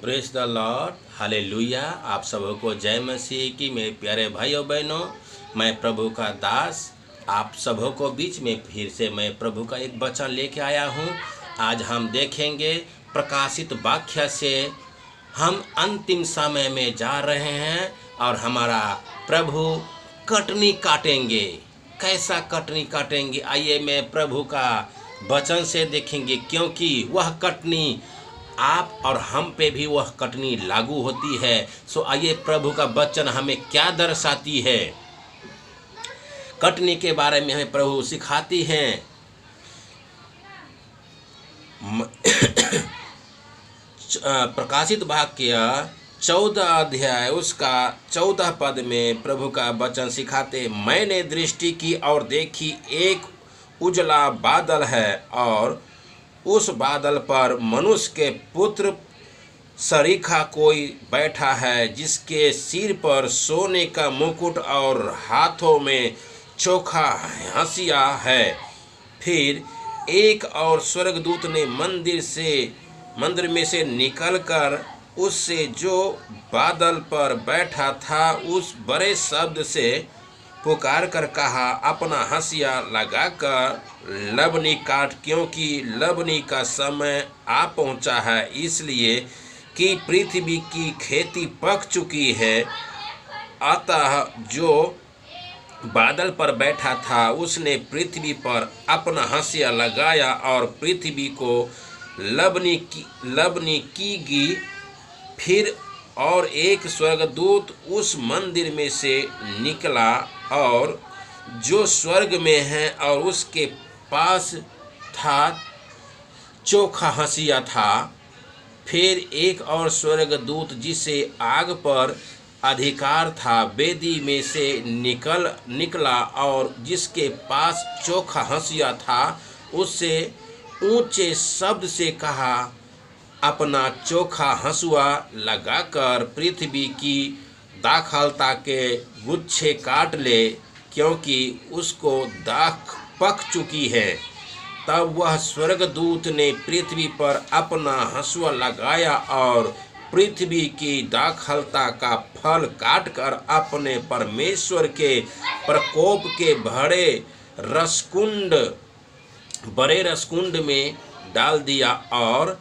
Praise the Lord, hallelujah. आप सबको जय मसीह की। मेरे प्यारे भाइयों बहनों, मैं प्रभु का दास आप सबको बीच में फिर से मैं प्रभु का एक वचन लेके आया हूँ। आज हम देखेंगे प्रकाशित वाक्य से हम अंतिम समय में जा रहे हैं और हमारा प्रभु कटनी काटेंगे। कैसा कटनी काटेंगे, आइए मैं प्रभु का वचन से देखेंगे, क्योंकि वह कटनी आप और हम पे भी वह कटनी लागू होती है। सो आइए प्रभु का वचन हमें क्या दर्शाती है, कटनी के बारे में हमें प्रभु सिखाती हैं। प्रकाशित वाक्य 14 अध्याय उसका 14 पद में प्रभु का वचन सिखाते, मैंने दृष्टि की और देखी, एक उजला बादल है और उस बादल पर मनुष्य के पुत्र सरीखा कोई बैठा है, जिसके सिर पर सोने का मुकुट और हाथों में चोखा हंसिया है। फिर एक और स्वर्गदूत ने मंदिर में से निकलकर उससे जो बादल पर बैठा था उस बड़े शब्द से पुकार कर कहा, अपना हंसिया लगाकर लबनी काट, क्योंकि लबनी का समय आ पहुंचा है, इसलिए कि पृथ्वी की खेती पक चुकी है। अतः जो बादल पर बैठा था उसने पृथ्वी पर अपना हंसिया लगाया और पृथ्वी को लबनी कीगी। फिर और एक स्वर्गदूत उस मंदिर में से निकला और जो स्वर्ग में है और उसके पास था चोखा हंसिया था। फिर एक और स्वर्गदूत जिसे आग पर अधिकार था वेदी में से निकला और जिसके पास चोखा हंसिया था उससे ऊंचे शब्द से कहा, अपना चोखा हंसुआ लगाकर पृथ्वी की दाखलता के गुच्छे काट ले, क्योंकि उसको दाख पक चुकी है। तब वह स्वर्गदूत ने पृथ्वी पर अपना हंसुआ लगाया और पृथ्वी की दाखलता का फल काटकर अपने परमेश्वर के प्रकोप के बड़े रसकुंड में डाल दिया और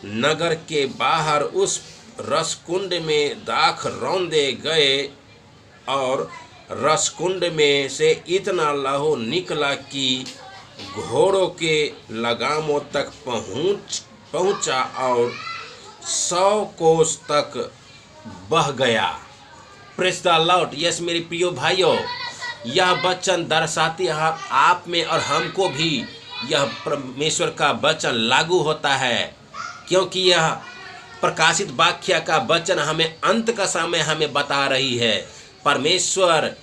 नगर के बाहर उस रसकुंड में दाख रौंदे गए और रसकुंड में से इतना लहू निकला कि घोड़ों के लगामों तक पहुंचा और 100 कोस तक बह गया। Praise the Lord. यस मेरे प्रिय भाइयों, यह वचन दर्शाती है आप में और हमको भी यह परमेश्वर का वचन लागू होता है, क्योंकि यह प्रकाशित वाक्य का वचन हमें अंत का समय हमें बता रही है। परमेश्वर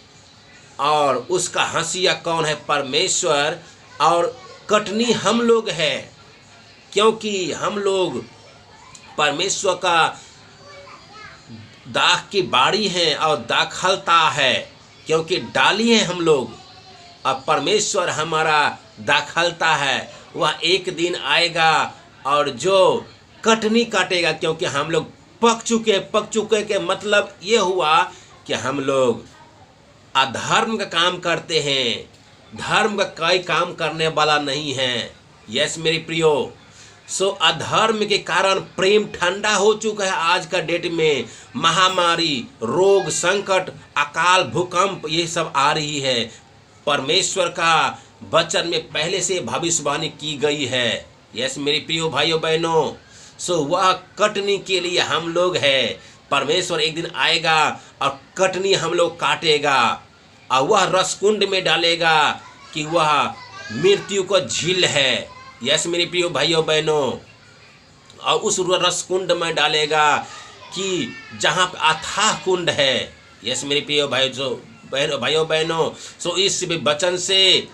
और उसका हंसिया कौन है? परमेश्वर। और कटनी हम लोग है, क्योंकि हम लोग परमेश्वर का दाख की बाड़ी है और दाखलता है, क्योंकि डाली है हम लोग। अब परमेश्वर हमारा दाखलता है, वह एक दिन आएगा और जो कटनी काटेगा, क्योंकि हम लोग पक चुके के मतलब ये हुआ कि हम लोग अधर्म का काम करते हैं, धर्म का कोई काम करने वाला नहीं है। यस मेरे प्रियो। सो अधर्म के कारण प्रेम ठंडा हो चुका है। आज का डेट में महामारी, रोग, संकट, अकाल, भूकंप ये सब आ रही है। परमेश्वर का वचन में पहले से भविष्यवाणी की गई है। यस मेरे प्रियो भाइयों बहनों। सो वह कटनी के लिए हम लोग है। परमेश्वर एक दिन आएगा और कटनी हम लोग काटेगा और वह रसकुंड में डालेगा कि वह मृत्यु को झील है। यस मेरे प्रिय भाइयों बहनों। और उस रसकुंड में डालेगा कि जहाँ अथाह कुंड है। यस मेरे प्रिय भाइयों बहनों। सो इस वचन से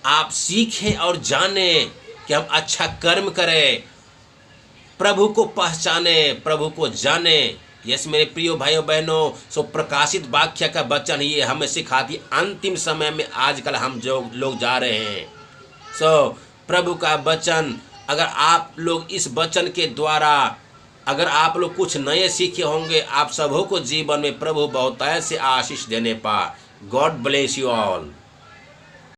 आप सीखें और जानें कि हम अच्छा कर्म करें, प्रभु को पहचाने, प्रभु को जाने। यस मेरे प्रिय भाइयों बहनों। सो प्रकाशित वाक्य का वचन ये हमें सिखाती अंतिम समय में आजकल हम जो लोग जा रहे हैं। सो प्रभु का वचन, अगर आप लोग इस वचन के द्वारा अगर आप लोग कुछ नए सीखे होंगे, आप सबों को जीवन में प्रभु बहुतायत से आशीष देने पा। God bless you all.